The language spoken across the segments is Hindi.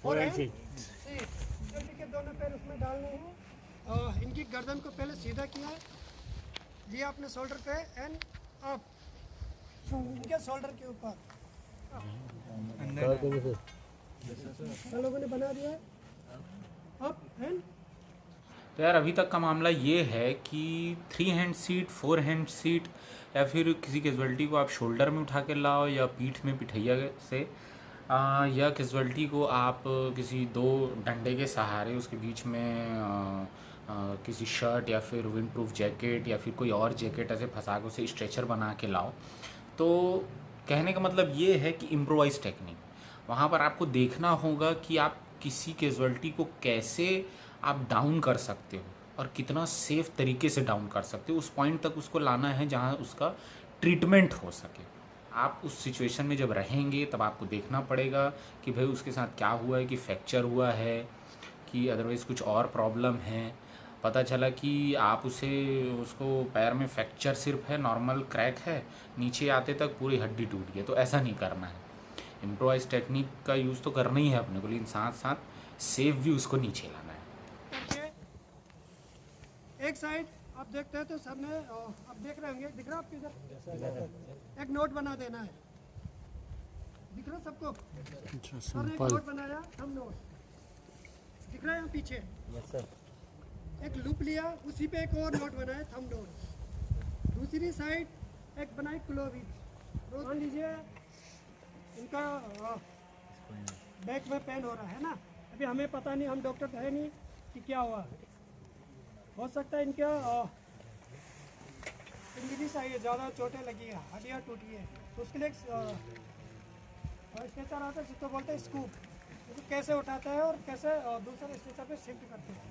4 हैंड सीट। जल्दी के दोनों पैर उसमें डालने हैं। इनकी गर्दन को पहले सीधा किया है, लिया अपने शोल्डर पे एंड अप, इनके शोल्डर के ऊपर लोगों ने बना दिया है अप एंड। तो यार अभी तक का मामला ये है कि 3 हैंड सीट, 4 हैंड सीट, या फिर किसी कैजुअलिटी को आप शोल्डर में उठा के लाओ या पीठ में पिठैया से, या कैजुअलिटी को आप किसी 2 डंडे के सहारे उसके बीच में किसी शर्ट या फिर विंड प्रूफ जैकेट या फिर कोई और जैकेट ऐसे फंसा के उसे स्ट्रेचर बना के लाओ। तो कहने का मतलब ये है कि इम्प्रोवाइज टेक्निक, वहाँ पर आपको देखना होगा कि आप किसी कैजुअलिटी को कैसे आप डाउन कर सकते हो और कितना सेफ तरीके से डाउन कर सकते हो। उस पॉइंट तक उसको लाना है जहाँ उसका ट्रीटमेंट हो सके। आप उस सिचुएशन में जब रहेंगे तब आपको देखना पड़ेगा कि भाई उसके साथ क्या हुआ है, कि फ्रैक्चर हुआ है कि अदरवाइज़ कुछ और प्रॉब्लम है। पता चला कि आप उसको पैर में फ्रैक्चर सिर्फ है, नॉर्मल क्रैक है, नीचे आते तक पूरी हड्डी टूट गई, तो ऐसा नहीं करना है। इम्प्रोवाइज टेक्निक का यूज़ तो करना ही है अपने को, लेकिन साथ साथ सेफ भी उसको नीचे लाना है। एक साइड आप देखते हैं तो सामने आप देख रहे होंगे, दिख रहा है आपको इधर एक नोट बना देना है, दिख रहा है सबको? सर एक नोट बनाया, हम नोट दिख रहा है पीछे। एक लूप लिया, उसी पे एक और नोट बनाया, थंब नोट। दूसरी साइड एक बनाई क्लोविज। मान लीजिए इनका बैक में पेन हो रहा है ना, अभी हमें पता नहीं, हम डॉक्टर तो है नहीं कि क्या हुआ। हो सकता है इनका इंजरी चाहिए, ज़्यादा चोटें लगी है, हड्डियाँ टूटी है, तो उसके लिए स्ट्रेचर आता है जिसको बोलते हैं स्कूप। तो कैसे उठाता है और कैसे दूसरे स्ट्रेचर पे शिफ्ट करते हैं।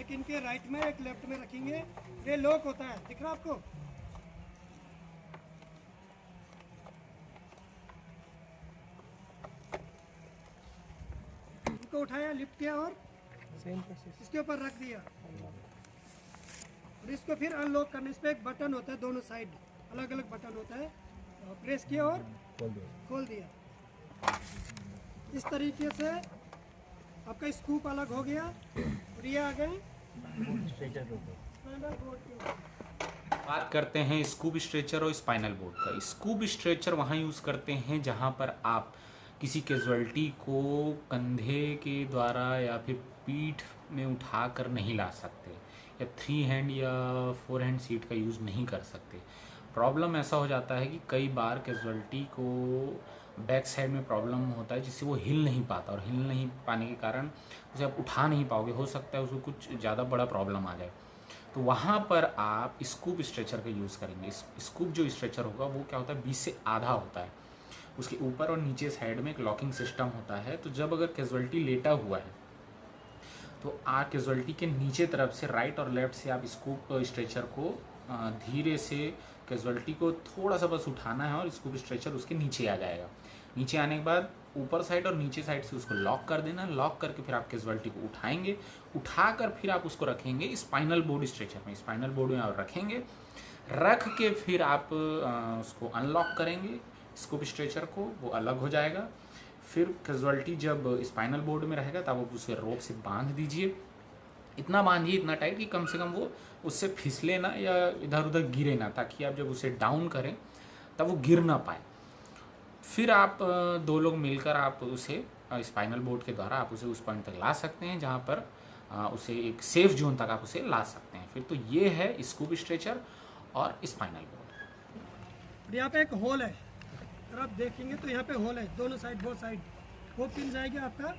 एक इनके राइट में एक लेफ्ट में रखेंगे, ये लॉक होता है, दिख रहा आपको? इनको उठाया, लिफ्ट किया और इसके ऊपर रख दिया और इसको फिर अनलॉक करने, इस पर एक बटन होता है, दोनों साइड अलग अलग बटन होता है, प्रेस किया और खोल दिया। इस तरीके से आपका स्कूप अलग हो गया और ये आ गए। बात करते हैं स्कूप स्ट्रेचर और स्पाइनल बोर्ड का। स्कूप स्ट्रेचर वहाँ यूज़ करते हैं जहाँ पर आप किसी कैजुअलिटी को कंधे के द्वारा या फिर पीठ में उठा कर नहीं ला सकते, या 3 हैंड या 4 हैंड सीट का यूज़ नहीं कर सकते। प्रॉब्लम ऐसा हो जाता है कि कई बार कैजुअलिटी को बैक साइड में प्रॉब्लम होता है जिससे वो हिल नहीं पाता, और हिल नहीं पाने के कारण उसे आप उठा नहीं पाओगे, हो सकता है उसको कुछ ज़्यादा बड़ा प्रॉब्लम आ जाए। तो वहाँ पर आप स्कूप स्ट्रेचर का यूज़ करेंगे। स्कूप जो स्ट्रेचर होगा वो क्या होता है, 20 से आधा होता है, उसके ऊपर और नीचे साइड में एक लॉकिंग सिस्टम होता है। तो जब अगर कैजुअलिटी लेटा हुआ है तो आप कैजुअलिटी के नीचे तरफ से राइट और लेफ्ट से आप स्कूप स्ट्रेचर को धीरे से कैजुअलिटी को थोड़ा सा बस उठाना है और स्कूप स्ट्रेचर उसके नीचे आ जाएगा। नीचे आने के बाद ऊपर साइड और नीचे साइड से उसको लॉक कर देना। लॉक करके फिर आप कैजुअलिटी को उठाएंगे, उठाकर फिर आप उसको रखेंगे स्पाइनल बोर्ड स्ट्रेचर में। स्पाइनल बोर्ड में आप रखेंगे, रख के फिर आप उसको अनलॉक करेंगे स्कूप स्ट्रेचर को, वो अलग हो जाएगा। फिर कैजुअलिटी जब स्पाइनल बोर्ड में रहेगा तब आप उसे रोप से बांध दीजिए। इतना बांधिए, इतना टाइट कि कम से कम वो उससे फिसले ना या इधर उधर गिरे ना, ताकि आप जब उसे डाउन करें तब वो गिर ना पाए। फिर आप 2 लोग मिलकर आप उसे स्पाइनल बोर्ड के द्वारा आप उसे उस पॉइंट तक ला सकते हैं जहाँ पर उसे एक सेफ जोन तक आप उसे ला सकते हैं। फिर तो ये है स्कूप स्ट्रेचर और स्पाइनल बोर्ड। यहाँ पे एक होल है, अगर आप देखेंगे तो यहाँ पे होल है, दोनों साइड, बोथ साइड वो पिन जाएगी आपका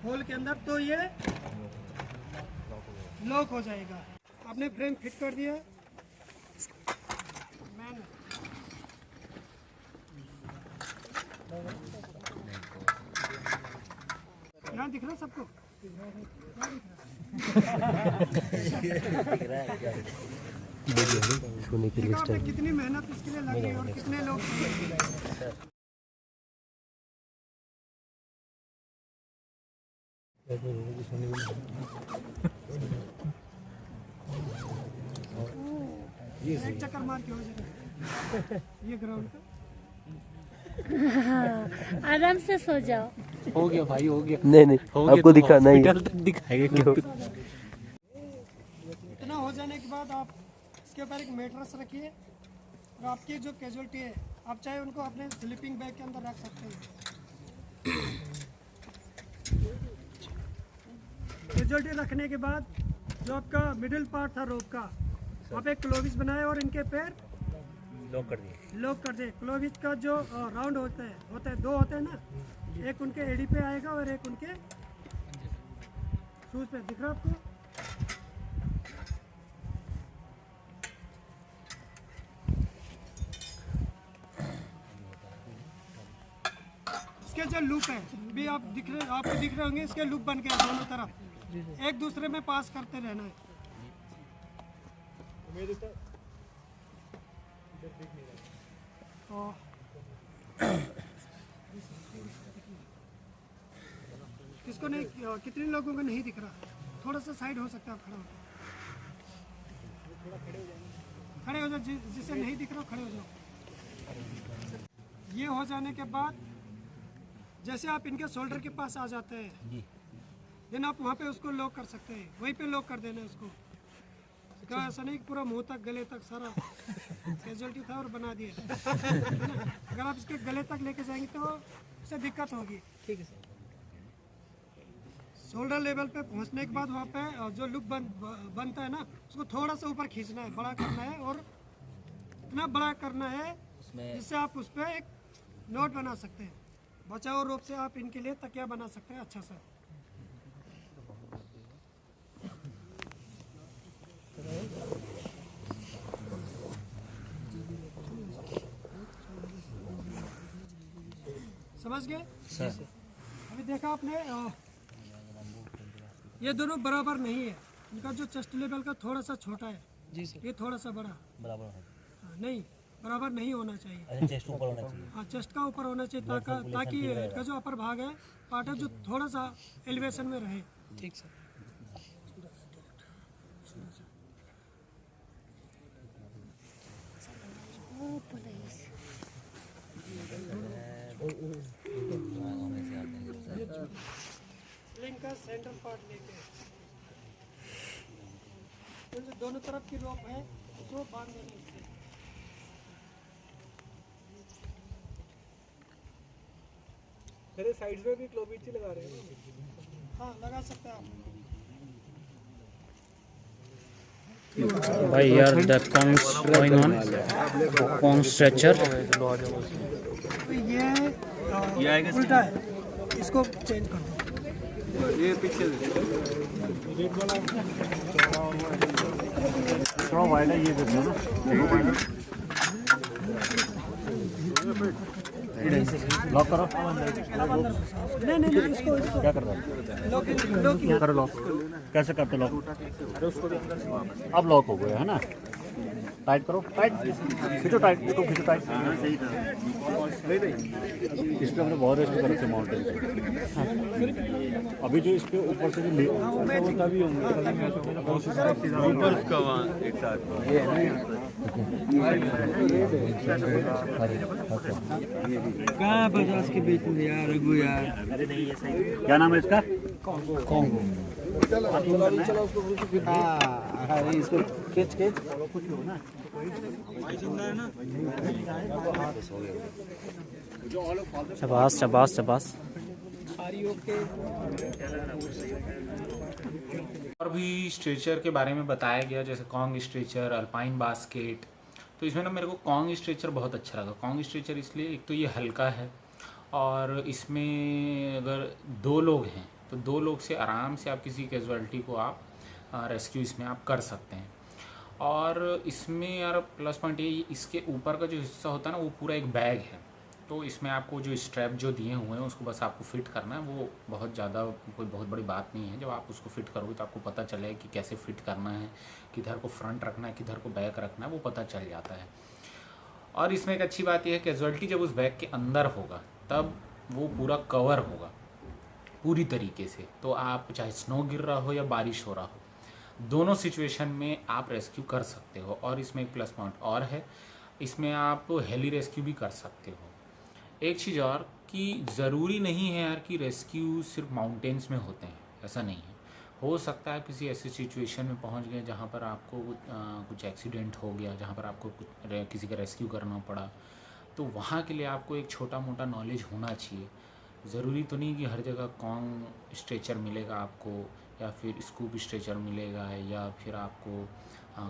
होल के अंदर, तो ये लॉक हो जाएगा। आपने फ्रेम फिट कर दिया, यहाँ दिख रहा है सबको? कितनी मेहनत इसके लिए लगी और कितने लोग एक चक्कर मार के हो जाएगा ये ग्राउंड का। हाँ, आराम से सो जाओ। हो गया भाई, हो गया। नहीं नहीं, हो गया आपको तो दिखाना ही हॉस्पिटल तक दिखाएंगे क्यों? इतना हो जाने के बाद आप इसके ऊपर एक मैट्रेस रखिए और आपकी जो कैजुअलिटी है आप चाहे उनको अपने स्लीपिंग बैग के अंदर रख सकते हैं। कैजुअलिटी रखने के बाद जो आपका मिडिल पार्ट था रोप का वहाँ पे क्लोविस बनाए और इनके पैर लॉक कर दिए। क्लोविस का जो राउंड होता है दो होते हैं ना, एक उनके एड़ी पे आएगा और एक उनके शूज पे। दिख रहा है आपको? इसके जो लूप है भी आपको दिख रहे होंगे, इसके लूप बन के दोनों तरफ एक दूसरे में पास करते रहना है। किसको नहीं, कितने लोगों को नहीं दिख रहा? थोड़ा सा साइड हो सकता है, आप खड़े हो जाओ, जिसे नहीं दिख रहा खड़े हो जाओ। ये हो जाने के बाद जैसे आप इनके शोल्डर के पास आ जाते हैं देन आप वहाँ पे उसको लॉक कर सकते हैं, वहीं पे लॉक कर देना है उसको। क्या ऐसा नहीं कि पूरा मुंह तक गले तक सारा कैजुअलिटी था और बना दिया। अगर आप इसके गले तक लेके जाएंगे तो उससे दिक्कत होगी। ठीक है सर। शोल्डर लेवल पे पहुंचने के बाद वहाँ पे जो लुक बनता है ना उसको थोड़ा सा ऊपर खींचना है, बड़ा करना है और इतना बड़ा करना है जिससे आप उस पर एक नोट बना सकते हैं। बचाव रूप से आप इनके लिए तकिया बना सकते हैं अच्छा सा। समझ गए सर? अभी देखा आपने ये दोनों बराबर नहीं है, इनका जो चेस्ट लेवल का थोड़ा सा छोटा है जी सर, ये थोड़ा सा बड़ा बराबर है। नहीं, बराबर नहीं होना चाहिए। चेस्ट ऊपर होना चाहिए। हाँ, चेस्ट का ऊपर होना चाहिए ताकि इनका जो अपर भाग है पार्ट है जो थोड़ा सा एलिवेशन में रहे। ठीक सर। स्लिंग का सेंटर पार्ट लेके तो जो दोनों तरफ की रोप है उसको बांध देना इससे। मेरे साइड्स में भी क्लोबिट लगा रहे हैं। हाँ, लगा सकते हैं आप। भाई यार the cons going on Kong stretcher. तो ये उल्टा है, इसको चेंज कर दो। ये पीछे थोड़ा वाइड है, ये देखो ना। लॉक करो। नहीं, इसको क्या कर रहा है? लॉक करो लॉक। कैसे करते लॉक? अब लॉक हो गया है ना। टाइट करो, टाइट खींचो, टाइट इसको खींचो टाइट। इस पर हमने बहुत रेस्ट कर रखे माउंटेन पे। अभी जो इस पे ऊपर से जो कहाँ बजाज के बीच में यार रघु यार। क्या नाम है इसका? इसको खींच शाबाश शाबाश शाबाश। और भी स्ट्रेचर के बारे में बताया गया जैसे कॉन्ग स्ट्रेचर, अल्पाइन बास्केट। तो इसमें ना मेरे को कॉन्ग स्ट्रेचर बहुत अच्छा लगा। कॉन्ग स्ट्रेचर इसलिए, एक तो ये हल्का है और इसमें अगर 2 लोग हैं तो 2 लोग से आराम से आप किसी कैजुअलिटी को आप रेस्क्यू इसमें आप कर सकते हैं। और इसमें यार प्लस पॉइंट ये, इसके ऊपर का जो हिस्सा होता है ना वो पूरा एक बैग है। तो इसमें आपको जो स्ट्रैप जो दिए हुए हैं उसको बस आपको फिट करना है। वो बहुत ज़्यादा कोई बहुत बड़ी बात नहीं है। जब आप उसको फिट करोगे तो आपको पता चलेगा कि कैसे फिट करना है, किधर को फ्रंट रखना है, किधर को बैक रखना है, वो पता चल जाता है। और इसमें एक अच्छी बात यह है कैजुअलिटी जब उस बैग के अंदर होगा तब वो पूरा कवर होगा पूरी तरीके से। तो आप चाहे स्नो गिर रहा हो या बारिश हो रहा हो, दोनों सिचुएशन में आप रेस्क्यू कर सकते हो। और इसमें एक प्लस पॉइंट और है, इसमें आप हेली रेस्क्यू भी कर सकते हो। एक चीज़ और कि ज़रूरी नहीं है यार कि रेस्क्यू सिर्फ माउंटेन्स में होते हैं, ऐसा नहीं है। हो सकता है किसी ऐसी सिचुएशन में पहुंच गए जहां पर आपको कुछ एक्सीडेंट हो गया, जहां पर आपको किसी का रेस्क्यू करना पड़ा, तो वहाँ के लिए आपको एक छोटा मोटा नॉलेज होना चाहिए। ज़रूरी तो नहीं कि हर जगह कॉन्ग स्ट्रेचर मिलेगा आपको, या फिर स्कूप स्ट्रेचर मिलेगा, या फिर आपको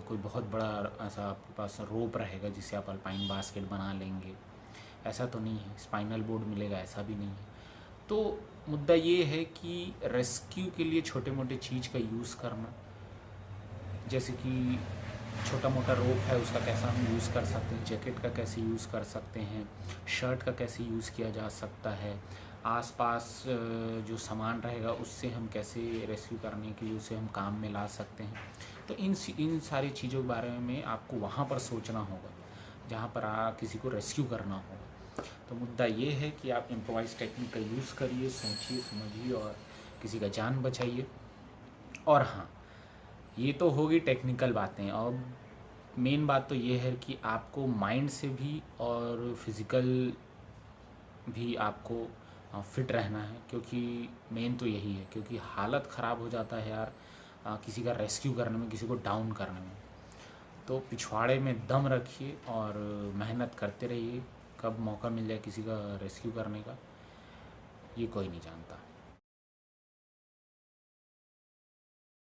कोई बहुत बड़ा ऐसा आपके पास रोप रहेगा जिससे आप अल्पाइन बास्केट बना लेंगे, ऐसा तो नहीं है। स्पाइनल बोर्ड मिलेगा, ऐसा भी नहीं है। तो मुद्दा ये है कि रेस्क्यू के लिए छोटे मोटे चीज़ का यूज़ करना, जैसे कि छोटा मोटा रोप है उसका कैसा हम यूज़ कर सकते हैं, जैकेट का कैसे यूज़ कर सकते हैं, शर्ट का कैसे यूज़ किया जा सकता है, आसपास जो सामान रहेगा उससे हम कैसे रेस्क्यू करने के लिए उसे हम काम में ला सकते हैं। तो इन सारी चीज़ों के बारे में आपको वहाँ पर सोचना होगा जहाँ पर किसी को रेस्क्यू करना होगा। तो मुद्दा ये है कि आप इम्प्रोवाइज टेक्निक का यूज़ करिए, सोचिए समझिए और किसी का जान बचाइए। और हाँ, ये तो होगी टेक्निकल बातें, और मेन बात तो ये है कि आपको माइंड से भी और फिज़िकल भी आपको फिट रहना है, क्योंकि मेन तो यही है। क्योंकि हालत ख़राब हो जाता है यार किसी का रेस्क्यू करने में, किसी को डाउन करने में। तो पिछवाड़े में दम रखिए और मेहनत करते रहिए। कब मौका मिल जाए किसी का रेस्क्यू करने का, ये कोई नहीं जानता।